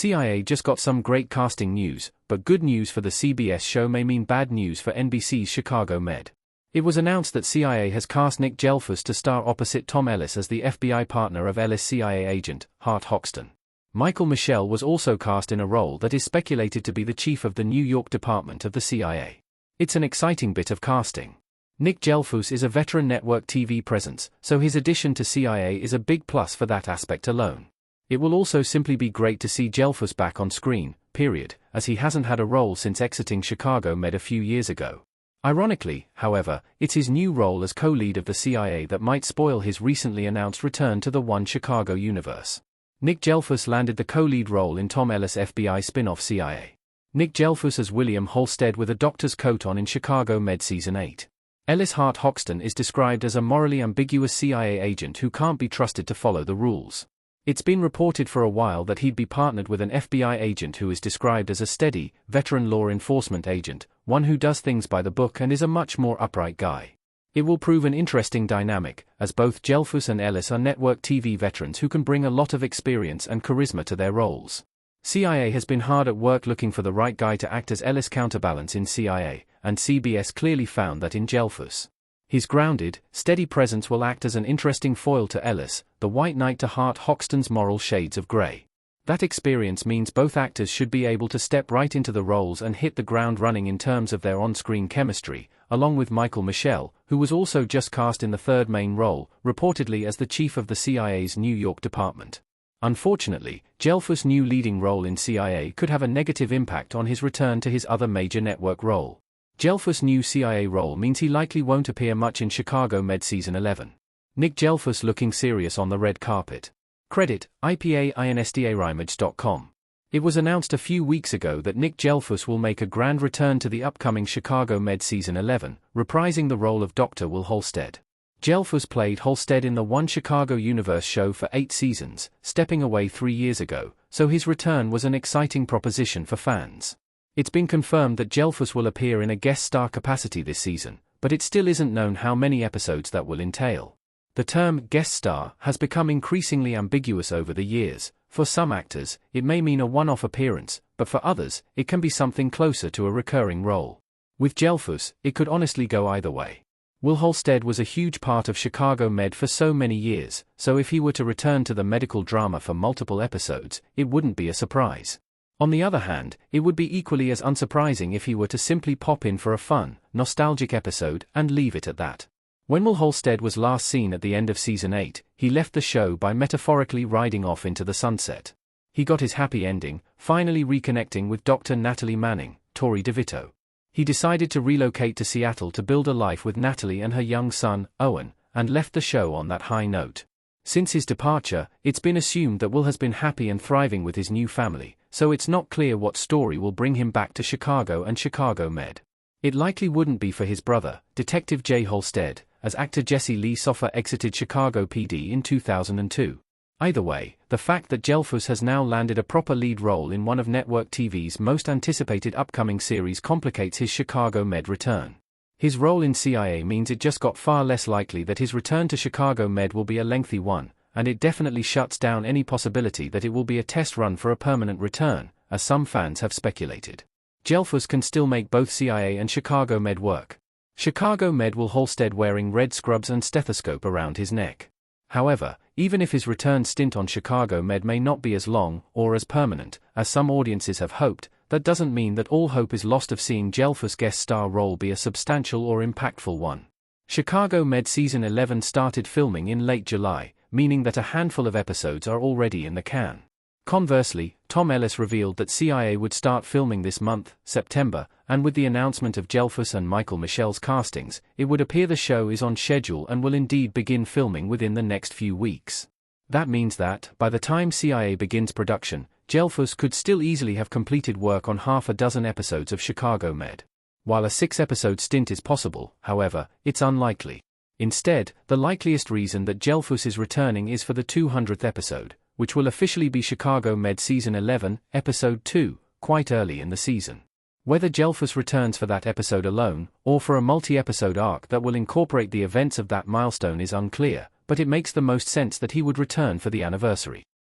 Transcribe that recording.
CIA just got some great casting news, but good news for the CBS show may mean bad news for NBC's Chicago Med. It was announced that CIA has cast Nick Gelfus to star opposite Tom Ellis as the FBI partner of Ellis' CIA agent, Hart Hoxton. Michael Michel was also cast in a role that is speculated to be the chief of the New York department of the CIA. It's an exciting bit of casting. Nick Gelfus is a veteran network TV presence, so his addition to CIA is a big plus for that aspect alone. It will also simply be great to see Gelfus back on screen, period, as he hasn't had a role since exiting Chicago Med a few years ago. Ironically, however, it's his new role as co-lead of the CIA that might spoil his recently announced return to the One Chicago universe. Nick Gelfus landed the co-lead role in Tom Ellis' FBI spin-off CIA. Nick Gelfus as William Halstead with a doctor's coat on in Chicago Med Season 8. Ellis Hart Hoxton is described as a morally ambiguous CIA agent who can't be trusted to follow the rules. It's been reported for a while that he'd be partnered with an FBI agent who is described as a steady, veteran law enforcement agent, one who does things by the book and is a much more upright guy. It will prove an interesting dynamic, as both Gelfus and Ellis are network TV veterans who can bring a lot of experience and charisma to their roles. CIA has been hard at work looking for the right guy to act as Ellis' counterbalance in CIA, and CBS clearly found that in Gelfus. His grounded, steady presence will act as an interesting foil to Ellis, the white knight to Hart Hoxton's moral shades of grey. That experience means both actors should be able to step right into the roles and hit the ground running in terms of their on-screen chemistry, along with Michael Michel, who was also just cast in the third main role, reportedly as the chief of the CIA's New York department. Unfortunately, Gelfus' new leading role in CIA could have a negative impact on his return to his other major network role. Gelfus' new CIA role means he likely won't appear much in Chicago Med Season 11. Nick Gelfus looking serious on the red carpet. Credit, IPA-INSTARimage.com. It was announced a few weeks ago that Nick Gelfus will make a grand return to the upcoming Chicago Med Season 11, reprising the role of Dr. Will Halstead. Gelfus played Halstead in the One Chicago Universe show for 8 seasons, stepping away 3 years ago, so his return was an exciting proposition for fans. It's been confirmed that Gelfus will appear in a guest star capacity this season, but it still isn't known how many episodes that will entail. The term guest star has become increasingly ambiguous over the years. For some actors, it may mean a one-off appearance, but for others, it can be something closer to a recurring role. With Gelfus, it could honestly go either way. Will Halstead was a huge part of Chicago Med for so many years, so if he were to return to the medical drama for multiple episodes, it wouldn't be a surprise. On the other hand, it would be equally as unsurprising if he were to simply pop in for a fun, nostalgic episode and leave it at that. When Will Halstead was last seen at the end of Season 8, he left the show by metaphorically riding off into the sunset. He got his happy ending, finally reconnecting with Dr. Natalie Manning, Tori DeVito. He decided to relocate to Seattle to build a life with Natalie and her young son, Owen, and left the show on that high note. Since his departure, it's been assumed that Will has been happy and thriving with his new family, so it's not clear what story will bring him back to Chicago and Chicago Med. It likely wouldn't be for his brother, Detective Jay Halstead, as actor Jesse Lee Soffer exited Chicago PD in 2002. Either way, the fact that Gelfus has now landed a proper lead role in one of network TV's most anticipated upcoming series complicates his Chicago Med return. His role in CIA means it just got far less likely that his return to Chicago Med will be a lengthy one, and it definitely shuts down any possibility that it will be a test run for a permanent return, as some fans have speculated. Gelfus can still make both CIA and Chicago Med work. Chicago Med will Halstead wearing red scrubs and stethoscope around his neck. However, even if his return stint on Chicago Med may not be as long or as permanent as some audiences have hoped, that doesn't mean that all hope is lost of seeing Gelfus' guest star role be a substantial or impactful one. Chicago Med Season 11 started filming in late July, meaning that a handful of episodes are already in the can. Conversely, Tom Ellis revealed that CIA would start filming this month, September, and with the announcement of Gelfus and Michael Michel's castings, it would appear the show is on schedule and will indeed begin filming within the next few weeks. That means that, by the time CIA begins production, Gelfus could still easily have completed work on half a dozen episodes of Chicago Med. While a 6-episode stint is possible, however, it's unlikely. Instead, the likeliest reason that Gelfus is returning is for the 200th episode, which will officially be Chicago Med Season 11, Episode 2, quite early in the season. Whether Gelfus returns for that episode alone, or for a multi-episode arc that will incorporate the events of that milestone is unclear, but it makes the most sense that he would return for the anniversary.